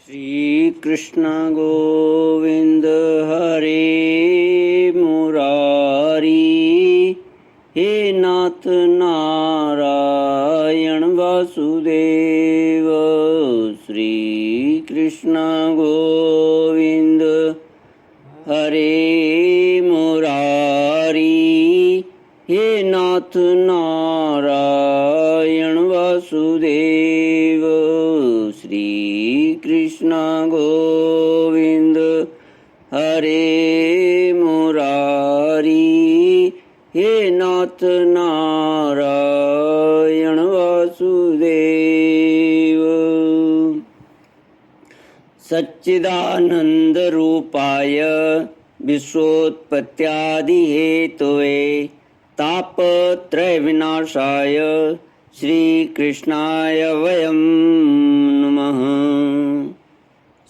श्री कृष्ण गोविंद हरे मुरारी, हे नाथ नारायण वासुदेव। श्री कृष्ण गोविंद हरे मुरारी, हे नाथ नारायण वासुदेव। श्री कृष्ण गोविंद हरे मुरारी, हे नाथ नारायण वासुदेव। सच्चिदानंद रूपाय विश्वोत्पत्त्यादि Hathaway तापत्रय विनाशाय श्री कृष्णाय वयं नमः।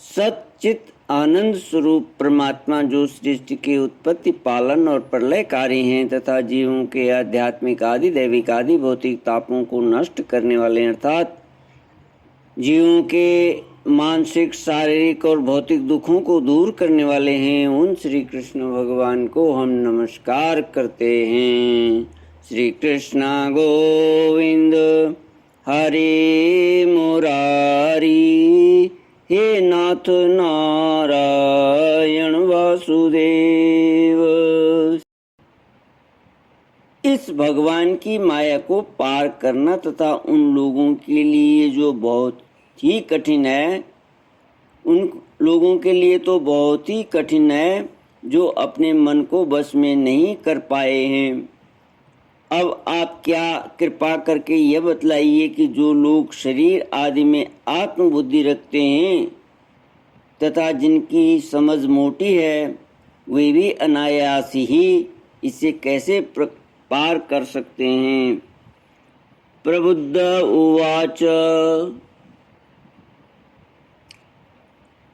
सच्चित आनंद स्वरूप परमात्मा जो सृष्टि की उत्पत्ति, पालन और प्रलयकारी हैं तथा जीवों के आध्यात्मिक आदि दैविक आदि भौतिक तापों को नष्ट करने वाले अर्थात जीवों के मानसिक, शारीरिक और भौतिक दुखों को दूर करने वाले हैं, उन श्री कृष्ण भगवान को हम नमस्कार करते हैं। श्री कृष्ण गोविंद हरे मुरारी, हे नाथ नारायण वासुदेव। इस भगवान की माया को पार करना तथा उन लोगों के लिए जो बहुत ही कठिन है, उन लोगों के लिए तो बहुत ही कठिन है जो अपने मन को बस में नहीं कर पाए हैं। अब आप क्या कृपा करके यह बतलाइए कि जो लोग शरीर आदि में आत्मबुद्धि रखते हैं तथा जिनकी समझ मोटी है, वे भी अनायास ही इसे कैसे पार कर सकते हैं। प्रबुद्ध उवाच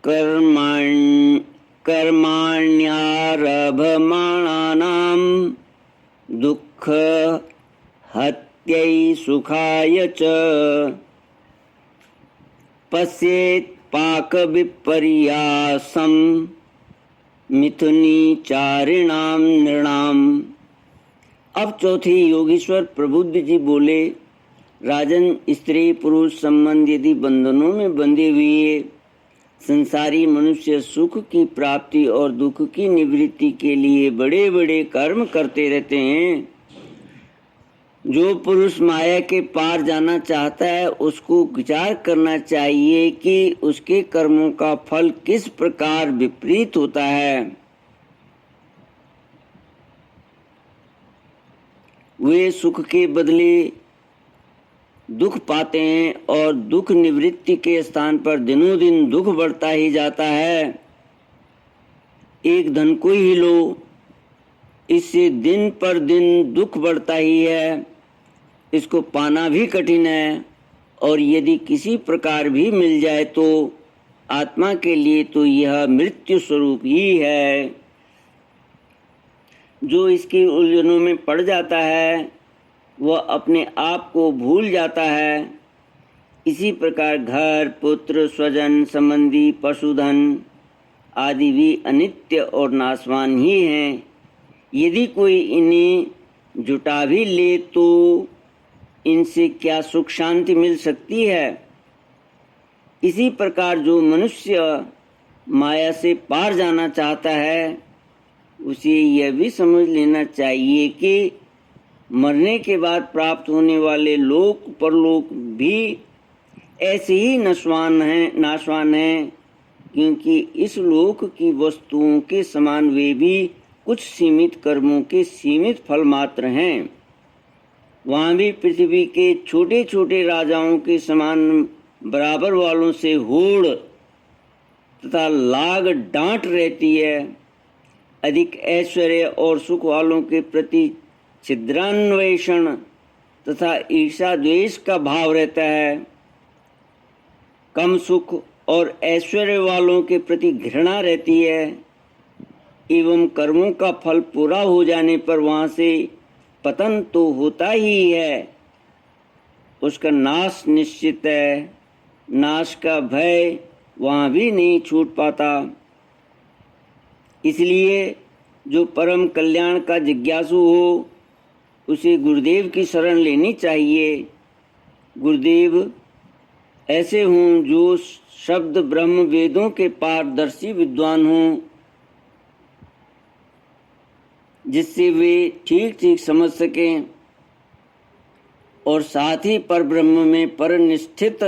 कर्माण्यारभमाणानां दुःख हत्यै सुखाय च पश्येत् पाकविपर्यासं मिथुनीचारिणां नृणाम्। अब चौथी योगीश्वर प्रबुद्ध जी बोले, राजन, स्त्री पुरुष संबंध यदि बंधनों में बंधे हुए संसारी मनुष्य सुख की प्राप्ति और दुख की निवृत्ति के लिए बड़े बड़े कर्म करते रहते हैं, जो पुरुष माया के पार जाना चाहता है उसको विचार करना चाहिए कि उसके कर्मों का फल किस प्रकार विपरीत होता है। वे सुख के बदले दुख पाते हैं और दुख निवृत्ति के स्थान पर दिनों दिन दुख बढ़ता ही जाता है। एक धन को ही लो, इससे दिन पर दिन दुख बढ़ता ही है, इसको पाना भी कठिन है और यदि किसी प्रकार भी मिल जाए तो आत्मा के लिए तो यह मृत्यु स्वरूप ही है। जो इसकी उलझनों में पड़ जाता है वह अपने आप को भूल जाता है। इसी प्रकार घर, पुत्र, स्वजन, संबंधी, पशुधन आदि भी अनित्य और नाशवान ही हैं। यदि कोई इन्हें जुटा भी ले तो इनसे क्या सुख शांति मिल सकती है। इसी प्रकार जो मनुष्य माया से पार जाना चाहता है उसे यह भी समझ लेना चाहिए कि मरने के बाद प्राप्त होने वाले लोक परलोक भी ऐसे ही नाशवान हैं, क्योंकि इस लोक की वस्तुओं के समान वे भी कुछ सीमित कर्मों के सीमित फल मात्र हैं। वहाँ भी पृथ्वी के छोटे छोटे राजाओं के समान बराबर वालों से होड़ तथा लाग डांट रहती है। अधिक ऐश्वर्य और सुख वालों के प्रति छिद्रान्वेषण तथा ईर्षा द्वेष का भाव रहता है। कम सुख और ऐश्वर्य वालों के प्रति घृणा रहती है एवं कर्मों का फल पूरा हो जाने पर वहाँ से पतन तो होता ही है, उसका नाश निश्चित है। नाश का भय वहाँ भी नहीं छूट पाता। इसलिए जो परम कल्याण का जिज्ञासु हो उसे गुरुदेव की शरण लेनी चाहिए। गुरुदेव ऐसे हों जो शब्द ब्रह्म वेदों के पारदर्शी विद्वान हों, जिससे वे ठीक ठीक समझ सकें और साथ ही पर ब्रह्म में परनिष्ठित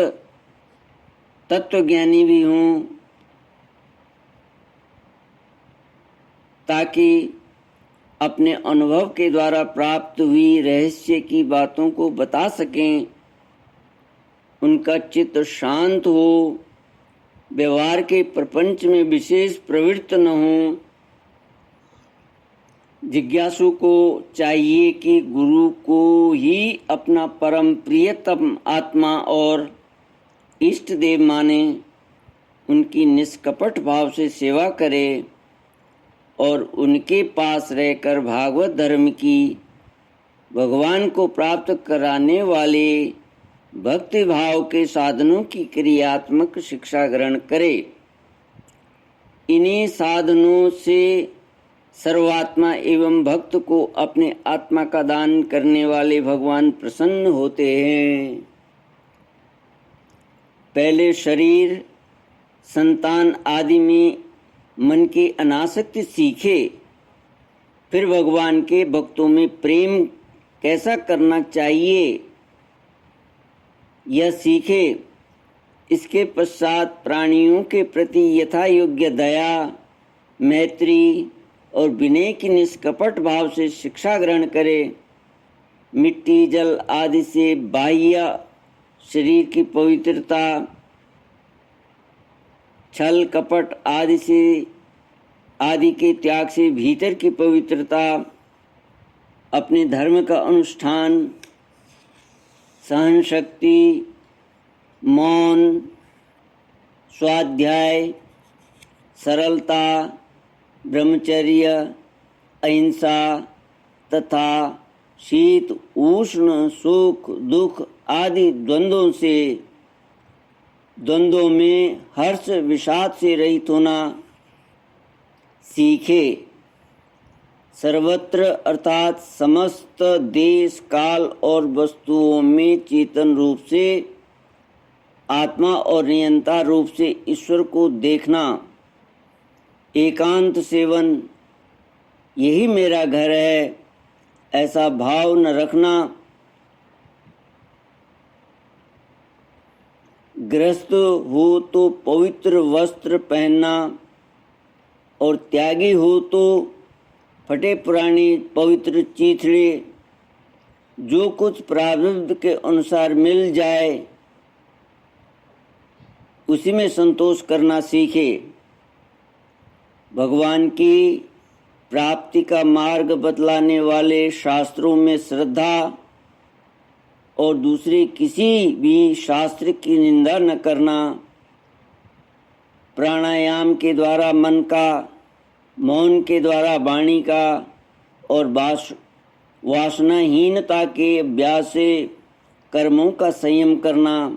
तत्वज्ञानी भी हों, ताकि अपने अनुभव के द्वारा प्राप्त हुई रहस्य की बातों को बता सकें। उनका चित्त शांत हो, व्यवहार के प्रपंच में विशेष प्रवृत्त न हो। जिज्ञासु को चाहिए कि गुरु को ही अपना परम प्रियतम आत्मा और इष्ट देव माने, उनकी निष्कपट भाव से सेवा करे और उनके पास रहकर भागवत धर्म की, भगवान को प्राप्त कराने वाले भक्ति भाव के साधनों की क्रियात्मक शिक्षा ग्रहण करे। इन्हीं साधनों से सर्वात्मा एवं भक्त को अपने आत्मा का दान करने वाले भगवान प्रसन्न होते हैं। पहले शरीर, संतान आदि में मन की अनासक्ति सीखे, फिर भगवान के भक्तों में प्रेम कैसा करना चाहिए यह सीखे। इसके पश्चात प्राणियों के प्रति यथा योग्य दया, मैत्री और विनय की निष्कपट भाव से शिक्षा ग्रहण करे। मिट्टी, जल आदि से बाह्य शरीर की पवित्रता, छल कपट आदि के त्याग से भीतर की पवित्रता, अपने धर्म का अनुष्ठान, सहन शक्ति, मौन, स्वाध्याय, सरलता, ब्रह्मचर्य, अहिंसा तथा शीत उष्ण, सुख दुख आदि द्वंद्वों में हर्ष विषाद से रहित होना सीखे। सर्वत्र अर्थात समस्त देश काल और वस्तुओं में चेतन रूप से आत्मा और नियंता रूप से ईश्वर को देखना। एकांत सेवन, यही मेरा घर है, ऐसा भाव न रखना। गृहस्थ हो तो पवित्र वस्त्र पहनना और त्यागी हो तो फटे पुरानी पवित्र चीथड़े, जो कुछ प्रारब्ध के अनुसार मिल जाए उसी में संतोष करना सीखे। भगवान की प्राप्ति का मार्ग बतलाने वाले शास्त्रों में श्रद्धा और दूसरे किसी भी शास्त्र की निंदा न करना। प्राणायाम के द्वारा मन का, मौन के द्वारा वाणी का और वासनाहीनता के अभ्यास से कर्मों का संयम करना।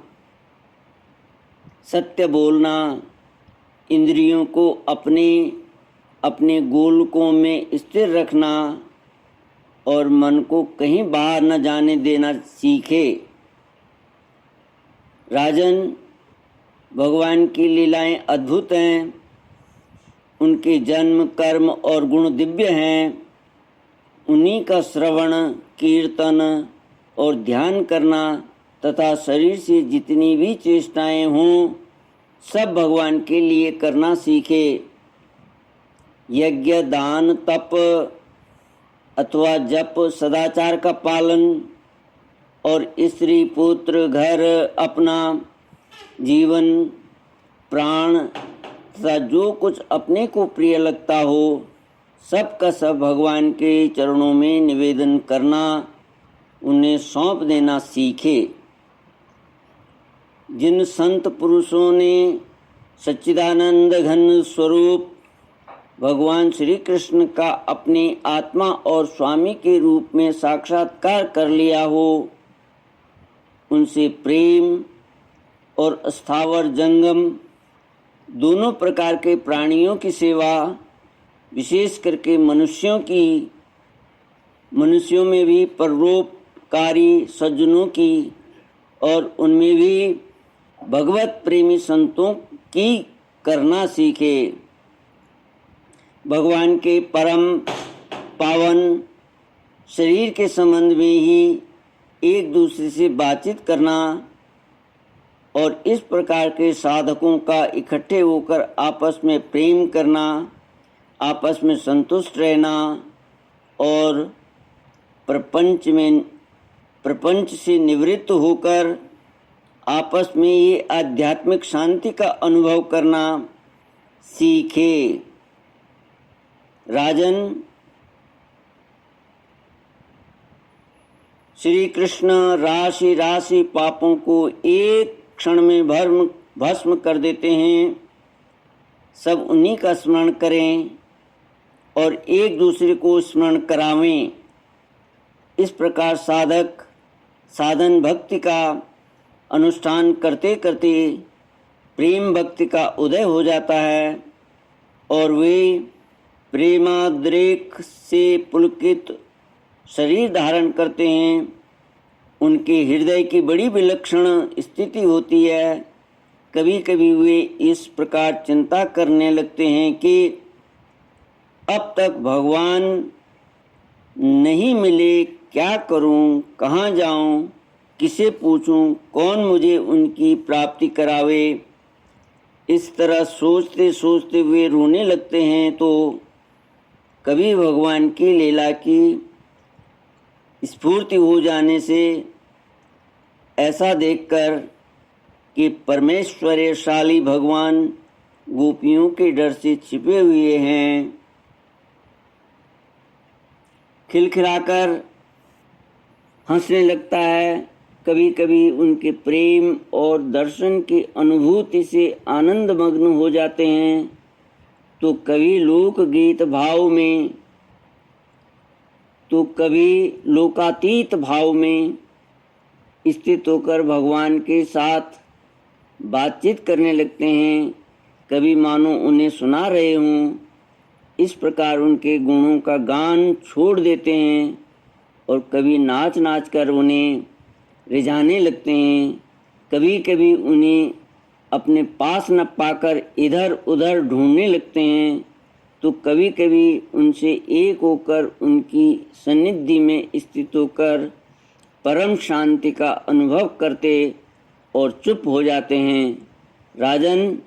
सत्य बोलना, इंद्रियों को अपने गोलकों में स्थिर रखना और मन को कहीं बाहर न जाने देना सीखे। राजन, भगवान की लीलाएं अद्भुत हैं, उनके जन्म, कर्म और गुण दिव्य हैं। उन्हीं का श्रवण, कीर्तन और ध्यान करना तथा शरीर से जितनी भी चेष्टाएं हों सब भगवान के लिए करना सीखे। यज्ञ, दान, तप अथवा जप, सदाचार का पालन और स्त्री, पुत्र, घर, अपना जीवन, प्राण तथा जो कुछ अपने को प्रिय लगता हो सब का सब भगवान के चरणों में निवेदन करना, उन्हें सौंप देना सीखे। जिन संत पुरुषों ने सच्चिदानंद घन स्वरूप भगवान श्री कृष्ण का अपनी आत्मा और स्वामी के रूप में साक्षात्कार कर लिया हो, उनसे प्रेम और स्थावर जंगम दोनों प्रकार के प्राणियों की सेवा, विशेष करके मनुष्यों में भी परोपकारी सज्जनों की और उनमें भी भगवत प्रेमी संतों की करना सीखे। भगवान के परम पावन शरीर के संबंध में ही एक दूसरे से बातचीत करना और इस प्रकार के साधकों का इकट्ठे होकर आपस में प्रेम करना, आपस में संतुष्ट रहना और प्रपंच से निवृत्त होकर आपस में ये आध्यात्मिक शांति का अनुभव करना सीखे। राजन, श्री कृष्ण राशि राशि पापों को एक क्षण में भस्म कर देते हैं। सब उन्हीं का स्मरण करें और एक दूसरे को स्मरण करावें। इस प्रकार साधन भक्ति का अनुष्ठान करते करते प्रेम भक्ति का उदय हो जाता है और वे प्रेमाद्रेक से पुलकित शरीर धारण करते हैं। उनके हृदय की बड़ी विलक्षण स्थिति होती है। कभी कभी वे इस प्रकार चिंता करने लगते हैं कि अब तक भगवान नहीं मिले, क्या करूं, कहाँ जाऊं, किसे पूछूं, कौन मुझे उनकी प्राप्ति करावे। इस तरह सोचते सोचते वे रोने लगते हैं। तो कभी भगवान की लीला की स्फूर्ति हो जाने से ऐसा देखकर कि परमेश्वरशाली भगवान गोपियों के डर से छिपे हुए हैं, खिलखिलाकर हंसने लगता है। कभी कभी उनके प्रेम और दर्शन की अनुभूति से आनंद मग्न हो जाते हैं, तो कभी लोकगीत भाव में, तो कभी लोकातीत भाव में स्थित होकर भगवान के साथ बातचीत करने लगते हैं। कभी मानो उन्हें सुना रहे हों। इस प्रकार उनके गुणों का गान छोड़ देते हैं और कभी नाच नाच कर उन्हें रिझाने लगते हैं। कभी कभी उन्हें अपने पास न पाकर इधर उधर ढूंढने लगते हैं, तो कभी कभी उनसे एक होकर उनकी सन्निधि में स्थित होकर परम शांति का अनुभव करते और चुप हो जाते हैं। राजन,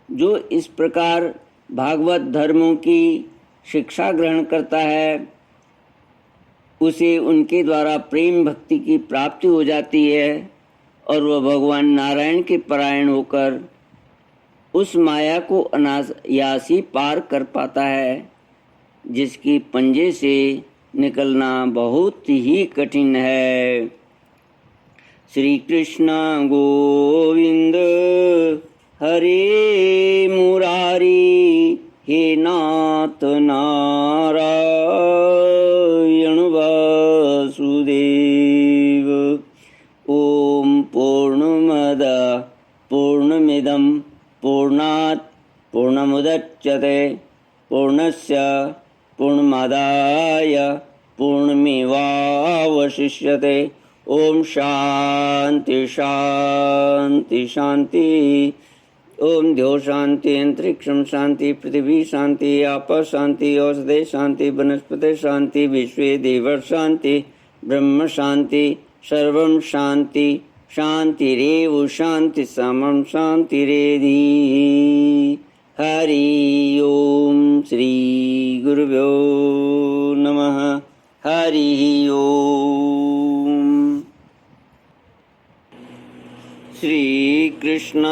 जो इस प्रकार भागवत धर्मों की शिक्षा ग्रहण करता है, उसे उनके द्वारा प्रेम भक्ति की प्राप्ति हो जाती है और वह भगवान नारायण के परायण होकर उस माया को अनायासी पार कर पाता है, जिसकी पंजे से निकलना बहुत ही कठिन है। श्री कृष्ण गोविंद हरे मुरारी, हे नाथ नारायण वासुदेव। ओम पूर्णमद पूर्णमिदं पूर्णात् पूर्णमुदच्यते पूर्णस्य पूर्णमादाय पूर्णमेवावशिष्यते। ओम शांति शांति शांति। ओम द्यौ शांति अंतरिक्षं शांति पृथ्वी शांति आप शांति औषधे शांति वनस्पति शांति विश्वे देव शांति ब्रह्म शांति सर्वं शांति शांतिरेव शांति समं शांतिरेधि। हरि ओम श्री गुरुभ्यो नमः। हरि ओम। श्री कृष्ण